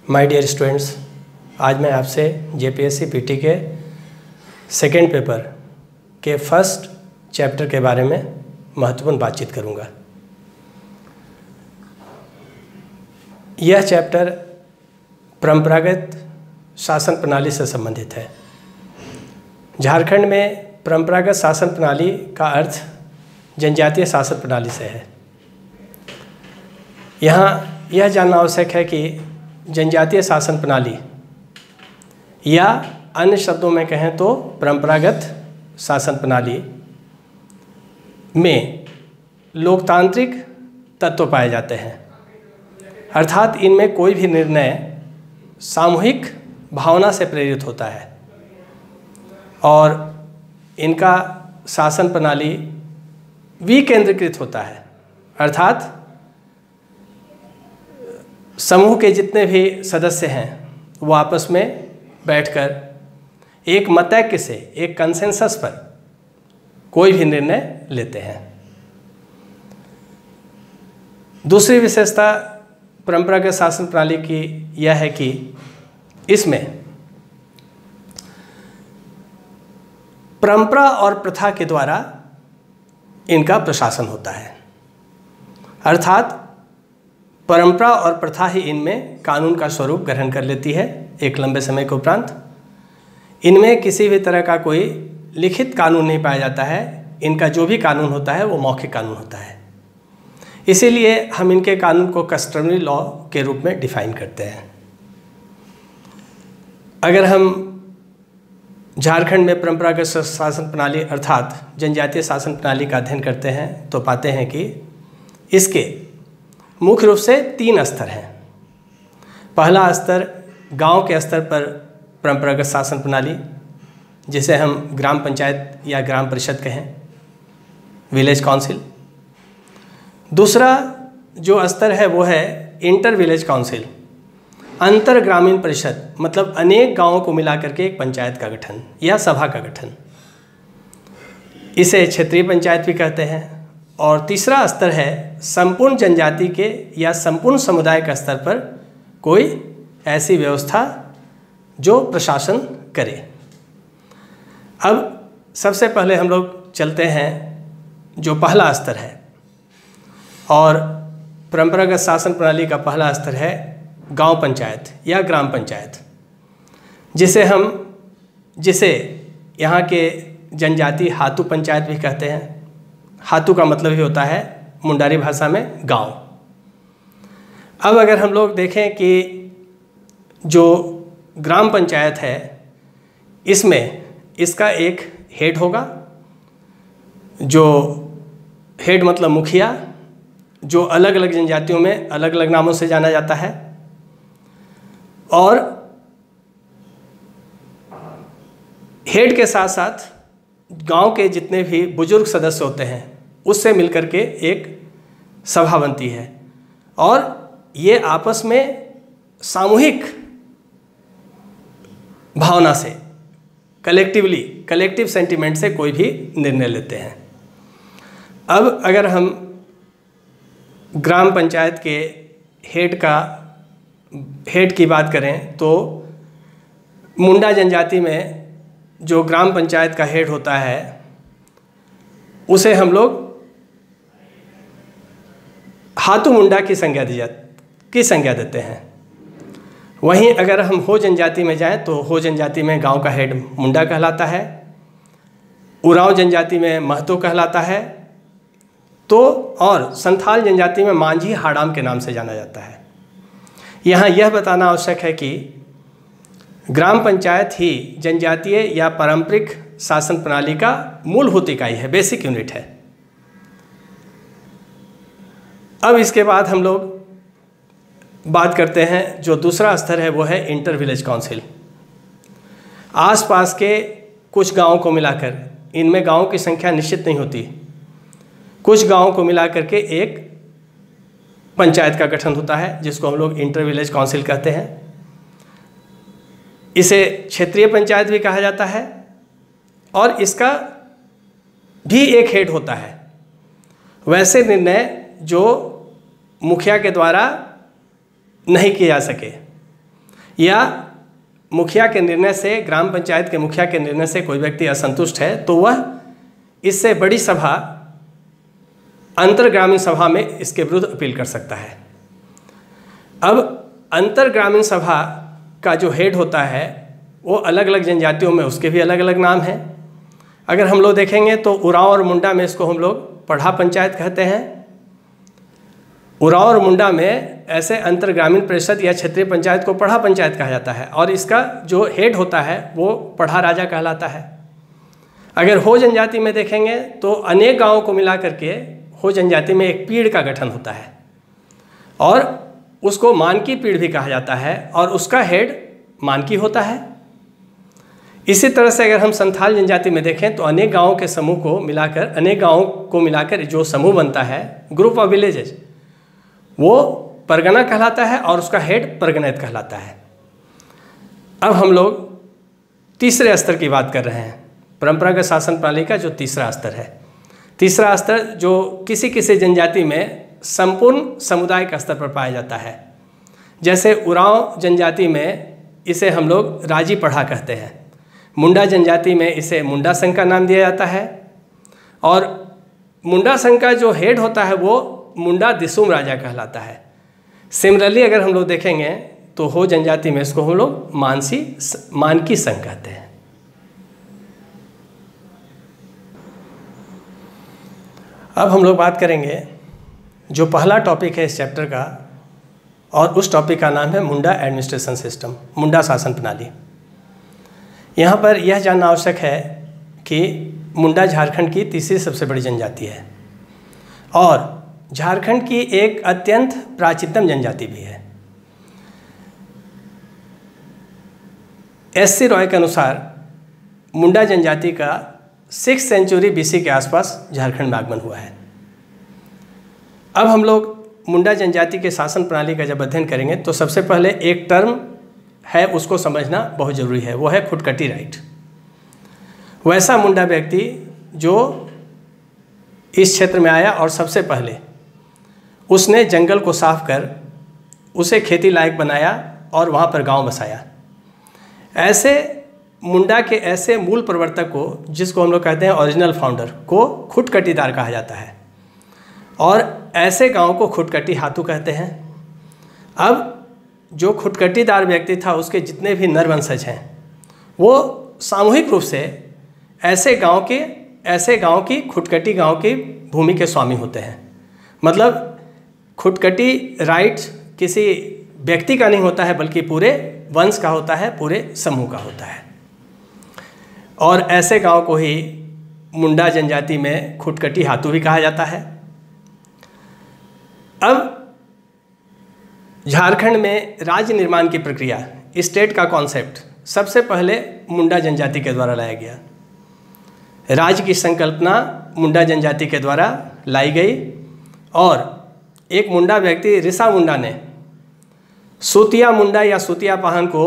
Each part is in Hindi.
माय डियर स्टूडेंट्स, आज मैं आपसे जेपीएससी पीटी के सेकेंड पेपर के फर्स्ट चैप्टर के बारे में महत्वपूर्ण बातचीत करूंगा। यह चैप्टर परंपरागत शासन प्रणाली से संबंधित है। झारखंड में परंपरागत शासन प्रणाली का अर्थ जनजातीय शासन प्रणाली से है। यहाँ यह जानना आवश्यक है कि जनजातीय शासन प्रणाली या अन्य शब्दों में कहें तो परंपरागत शासन प्रणाली में लोकतांत्रिक तत्व पाए जाते हैं, अर्थात इनमें कोई भी निर्णय सामूहिक भावना से प्रेरित होता है और इनका शासन प्रणाली विकेंद्रीकृत होता है, अर्थात समूह के जितने भी सदस्य हैं वो आपस में बैठकर एक मतैक्य से, एक कंसेंसस पर कोई भी निर्णय लेते हैं। दूसरी विशेषता परंपरागत शासन प्रणाली की यह है कि इसमें परंपरा और प्रथा के द्वारा इनका प्रशासन होता है, अर्थात परंपरा और प्रथा ही इनमें कानून का स्वरूप ग्रहण कर लेती है। एक लंबे समय के उपरांत इनमें किसी भी तरह का कोई लिखित कानून नहीं पाया जाता है। इनका जो भी कानून होता है वो मौखिक कानून होता है। इसीलिए हम इनके कानून को कस्टमरी लॉ के रूप में डिफाइन करते हैं। अगर हम झारखंड में परंपरागत शासन प्रणाली अर्थात जनजातीय शासन प्रणाली का अध्ययन करते हैं तो पाते हैं कि इसके मुख्य रूप से 3 स्तर हैं। पहला स्तर गांव के स्तर पर परंपरागत शासन प्रणाली, जिसे हम ग्राम पंचायत या ग्राम परिषद कहें, विलेज काउंसिल। दूसरा जो स्तर है वो है इंटर विलेज काउंसिल, अंतर ग्रामीण परिषद, मतलब अनेक गांवों को मिलाकर के एक पंचायत का गठन या सभा का गठन। इसे क्षेत्रीय पंचायत भी कहते हैं। और तीसरा स्तर है संपूर्ण जनजाति के या संपूर्ण समुदाय के स्तर पर कोई ऐसी व्यवस्था जो प्रशासन करे। अब सबसे पहले हम लोग चलते हैं जो पहला स्तर है, और परंपरागत शासन प्रणाली का पहला स्तर है गांव पंचायत या ग्राम पंचायत, जिसे यहाँ के जनजाति हातू पंचायत भी कहते हैं। हातू का मतलब ही होता है मुंडारी भाषा में गांव। अब अगर हम लोग देखें कि जो ग्राम पंचायत है इसमें इसका एक हेड होगा, जो हेड मतलब मुखिया, जो अलग अलग जनजातियों में अलग अलग नामों से जाना जाता है। और हेड के साथ साथ गांव के जितने भी बुजुर्ग सदस्य होते हैं उससे मिलकर के एक सभा बनती है, और ये आपस में सामूहिक भावना से कलेक्टिव सेंटिमेंट से कोई भी निर्णय लेते हैं। अब अगर हम ग्राम पंचायत के हेड की बात करें तो मुंडा जनजाति में जो ग्राम पंचायत का हेड होता है उसे हम लोग हातू मुंडा की संज्ञा देते हैं। वहीं अगर हम हो जनजाति में जाएं तो हो जनजाति में गांव का हेड मुंडा कहलाता है, उरांव जनजाति में महतो कहलाता है, तो और संथाल जनजाति में मांझी हाड़ाम के नाम से जाना जाता है। यहाँ यह बताना आवश्यक है कि ग्राम पंचायत ही जनजातीय या पारंपरिक शासन प्रणाली का मूलभूत इकाई है, बेसिक यूनिट है। अब इसके बाद हम लोग बात करते हैं जो दूसरा स्तर है वो है इंटर विलेज काउंसिल। आसपास के कुछ गांवों को मिलाकर, इनमें गांवों की संख्या निश्चित नहीं होती, कुछ गांवों को मिलाकर के एक पंचायत का गठन होता है जिसको हम लोग इंटर विलेज काउंसिल कहते हैं। इसे क्षेत्रीय पंचायत भी कहा जाता है और इसका भी एक हेड होता है। वैसे निर्णय जो मुखिया के द्वारा नहीं किए जा सके, या मुखिया के निर्णय से, ग्राम पंचायत के मुखिया के निर्णय से कोई व्यक्ति असंतुष्ट है तो वह इससे बड़ी सभा, अंतर ग्रामीण सभा में इसके विरुद्ध अपील कर सकता है। अब अंतर ग्रामीण सभा का जो हेड होता है वो अलग अलग जनजातियों में उसके भी अलग अलग नाम हैं। अगर हम लोग देखेंगे तो उरांव और मुंडा में इसको हम लोग पढ़ा पंचायत कहते हैं। उरांव और मुंडा में ऐसे अंतर ग्रामीण परिषद या क्षेत्रीय पंचायत को पढ़ा पंचायत कहा जाता है और इसका जो हेड होता है वो पढ़ा राजा कहलाता है। अगर हो जनजाति में देखेंगे तो अनेक गांवों को मिला करके हो जनजाति में एक पीढ़ का गठन होता है और उसको मानकी पीढ़ भी कहा जाता है और उसका हेड मानकी होता है। इसी तरह से अगर हम संथाल जनजाति में देखें तो अनेक गांवों के समूह को मिलाकर, अनेक गांवों को मिलाकर जो समूह बनता है, ग्रुप ऑफ विलेजेस, वो परगना कहलाता है और उसका हेड परगनैत कहलाता है। अब हम लोग तीसरे स्तर की बात कर रहे हैं, परंपरागत शासन प्रणाली का जो तीसरा स्तर है। तीसरा स्तर जो किसी किसी जनजाति में संपूर्ण समुदाय का स्तर पर पाया जाता है। जैसे उरांव जनजाति में इसे हम लोग राजी पढ़ा कहते हैं, मुंडा जनजाति में इसे मुंडा संघ का नाम दिया जाता है और मुंडा संघ का जो हेड होता है वो मुंडा दिसुम राजा कहलाता है। सिमिलरली अगर हम लोग देखेंगे तो हो जनजाति में इसको हम लोग मानकी संघ कहते हैं। अब हम लोग बात करेंगे जो पहला टॉपिक है इस चैप्टर का और उस टॉपिक का नाम है मुंडा एडमिनिस्ट्रेशन सिस्टम, मुंडा शासन प्रणाली। यहाँ पर यह जानना आवश्यक है कि मुंडा झारखंड की तीसरी सबसे बड़ी जनजाति है और झारखंड की एक अत्यंत प्राचीनतम जनजाति भी है। एस सी रॉय के अनुसार मुंडा जनजाति का 6th सेंचुरी BC के आसपास झारखंड में आगमन हुआ है। अब हम लोग मुंडा जनजाति के शासन प्रणाली का जब अध्ययन करेंगे तो सबसे पहले एक टर्म है उसको समझना बहुत ज़रूरी है, वो है खुटकटी राइट। वैसा मुंडा व्यक्ति जो इस क्षेत्र में आया और सबसे पहले उसने जंगल को साफ कर उसे खेती लायक बनाया और वहाँ पर गांव बसाया। ऐसे मुंडा के ऐसे मूल प्रवर्तक को, जिसको हम लोग कहते हैं ओरिजिनल फाउंडर, को खुटकटीदार कहा जाता है और ऐसे गांव को खुटकटी हाथू कहते हैं। अब जो खुटकटीदार व्यक्ति था उसके जितने भी नरवंशज हैं वो सामूहिक रूप से ऐसे गांव की खुटकटी गांव की भूमि के स्वामी होते हैं। मतलब खुटकटी राइट किसी व्यक्ति का नहीं होता है बल्कि पूरे वंश का होता है, पूरे समूह का होता है। और ऐसे गांव को ही मुंडा जनजाति में खुटकटी हाथू भी कहा जाता है। अब झारखंड में राज्य निर्माण की प्रक्रिया, स्टेट का कॉन्सेप्ट सबसे पहले मुंडा जनजाति के द्वारा लाया गया। राज्य की संकल्पना मुंडा जनजाति के द्वारा लाई गई और एक मुंडा व्यक्ति ऋषा मुंडा ने सूतिया मुंडा या सूतिया पाहन को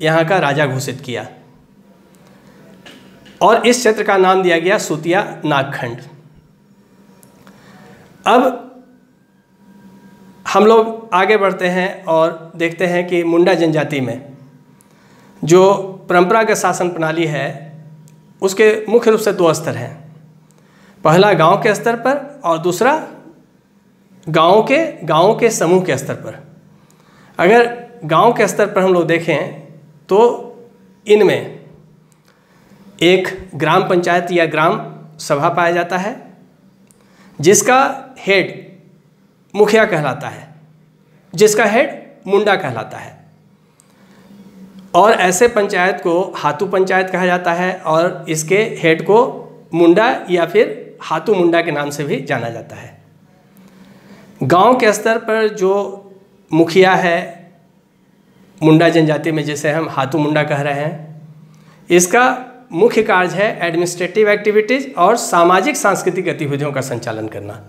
यहाँ का राजा घोषित किया और इस क्षेत्र का नाम दिया गया सूतिया नागखंड। अब हम लोग आगे बढ़ते हैं और देखते हैं कि मुंडा जनजाति में जो परंपरागत शासन प्रणाली है उसके मुख्य रूप से 2 स्तर हैं। पहला गांव के स्तर पर और दूसरा गांवों के समूह के स्तर पर। अगर गांव के स्तर पर हम लोग देखें तो इनमें एक ग्राम पंचायत या ग्राम सभा पाया जाता है जिसका हेड मुखिया कहलाता है, जिसका हेड मुंडा कहलाता है और ऐसे पंचायत को हाथू पंचायत कहा जाता है और इसके हेड को मुंडा या फिर हाथू मुंडा के नाम से भी जाना जाता है। गांव के स्तर पर जो मुखिया है मुंडा जनजाति में, जिसे हम हाथू मुंडा कह रहे हैं, इसका मुख्य कार्य है एडमिनिस्ट्रेटिव एक्टिविटीज़ और सामाजिक सांस्कृतिक गतिविधियों का संचालन करना।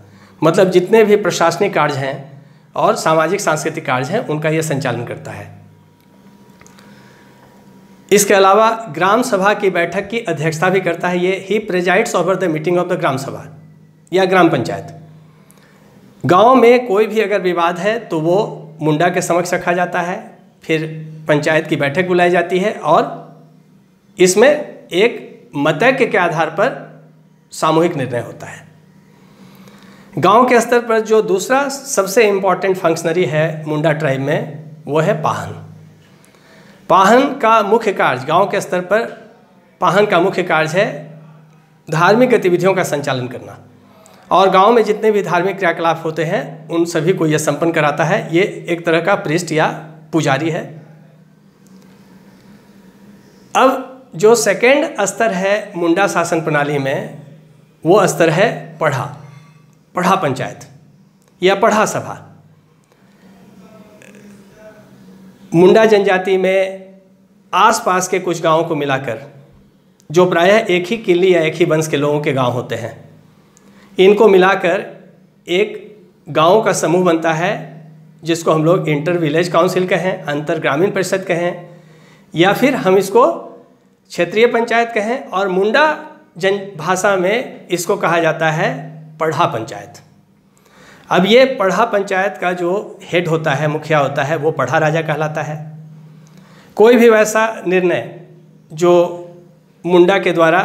मतलब जितने भी प्रशासनिक कार्य हैं और सामाजिक सांस्कृतिक कार्य हैं उनका यह संचालन करता है। इसके अलावा ग्राम सभा की बैठक की अध्यक्षता भी करता है। ये ही presides over the meeting of the gram sabha या ग्राम पंचायत। गांव में कोई भी अगर विवाद है तो वो मुंडा के समक्ष रखा जाता है, फिर पंचायत की बैठक बुलाई जाती है और इसमें एक मतैक्य के आधार पर सामूहिक निर्णय होता है। गांव के स्तर पर जो दूसरा सबसे इम्पॉर्टेंट फंक्शनरी है मुंडा ट्राइब में, वो है पाहन। पाहन का मुख्य कार्य, गांव के स्तर पर पाहन का मुख्य कार्य है धार्मिक गतिविधियों का संचालन करना, और गांव में जितने भी धार्मिक क्रियाकलाप होते हैं उन सभी को यह संपन्न कराता है। ये एक तरह का प्रीस्ट या पुजारी है। अब जो सेकेंड स्तर है मुंडा शासन प्रणाली में, वो स्तर है पढ़ा पंचायत या पढ़ा सभा। मुंडा जनजाति में आसपास के कुछ गांवों को मिलाकर, जो प्रायः एक ही किले या एक ही वंश के लोगों के गांव होते हैं, इनको मिलाकर एक गांव का समूह बनता है, जिसको हम लोग इंटर विलेज काउंसिल कहें, अंतर ग्रामीण परिषद कहें, या फिर हम इसको क्षेत्रीय पंचायत कहें, और मुंडा जन भाषा में इसको कहा जाता है पढ़ा पंचायत। अब ये पढ़ा पंचायत का जो हेड होता है, मुखिया होता है, वो पढ़ा राजा कहलाता है। कोई भी वैसा निर्णय जो मुंडा के द्वारा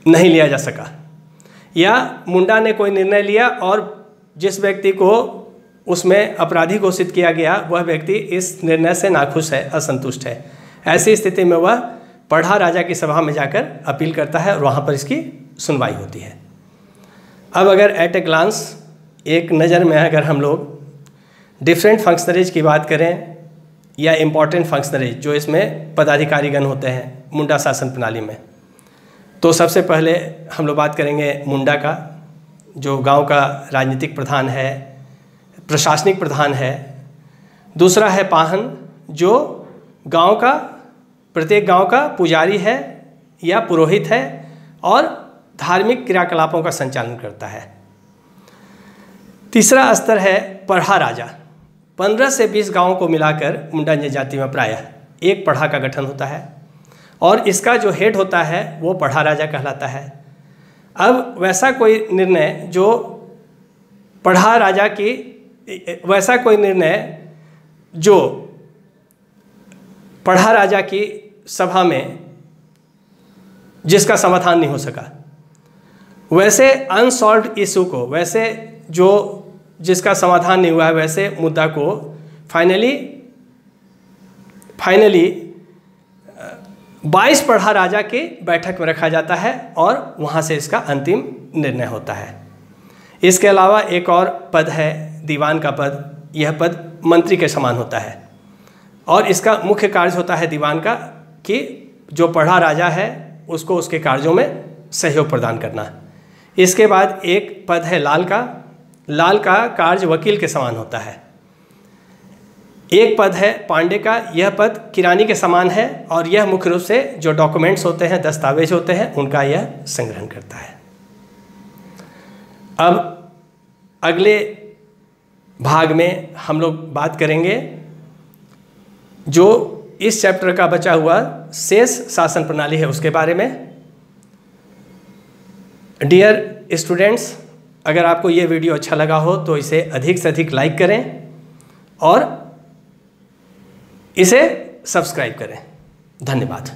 नहीं लिया जा सका, या मुंडा ने कोई निर्णय लिया और जिस व्यक्ति को उसमें अपराधी घोषित किया गया, वह व्यक्ति इस निर्णय से नाखुश है, असंतुष्ट है, ऐसी स्थिति में वह पढ़ा राजा की सभा में जाकर अपील करता है और वहाँ पर इसकी सुनवाई होती है। अब अगर एट ए ग्लांस, एक नज़र में अगर हम लोग डिफरेंट फंक्शनरीज की बात करें या इम्पॉर्टेंट फंक्शनरीज जो इसमें पदाधिकारीगण होते हैं मुंडा शासन प्रणाली में, तो सबसे पहले हम लोग बात करेंगे मुंडा का, जो गांव का राजनीतिक प्रधान है, प्रशासनिक प्रधान है। दूसरा है पाहन, जो गांव का, प्रत्येक गांव का पुजारी है या पुरोहित है और धार्मिक क्रियाकलापों का संचालन करता है। तीसरा स्तर है पढ़ा राजा। 15 से 20 गांवों को मिलाकर मुंडा जनजाति में प्रायः एक पढ़ा का गठन होता है और इसका जो हेड होता है वो पढ़ा राजा कहलाता है। अब वैसा कोई निर्णय जो पढ़ा राजा की, वैसा कोई निर्णय जो पढ़ा राजा की सभा में जिसका समाधान नहीं हो सका, वैसे अनसॉल्व्ड इशू को, वैसे जो जिसका समाधान नहीं हुआ है, वैसे मुद्दा को फाइनली 22 पढ़ा राजा की बैठक में रखा जाता है और वहाँ से इसका अंतिम निर्णय होता है। इसके अलावा एक और पद है दीवान का पद। यह पद मंत्री के समान होता है और इसका मुख्य कार्य होता है दीवान का कि जो पढ़ा राजा है उसको उसके कार्यों में सहयोग प्रदान करना। इसके बाद एक पद है लाल का। लाल का कार्य वकील के समान होता है। एक पद है पांडे का। यह पद किरानी के समान है और यह मुख्य रूप से जो डॉक्यूमेंट्स होते हैं, दस्तावेज होते हैं, उनका यह संग्रहण करता है। अब अगले भाग में हम लोग बात करेंगे जो इस चैप्टर का बचा हुआ शेष शासन प्रणाली है उसके बारे में। डियर स्टूडेंट्स, अगर आपको ये वीडियो अच्छा लगा हो तो इसे अधिक से अधिक लाइक करें और इसे सब्सक्राइब करें। धन्यवाद।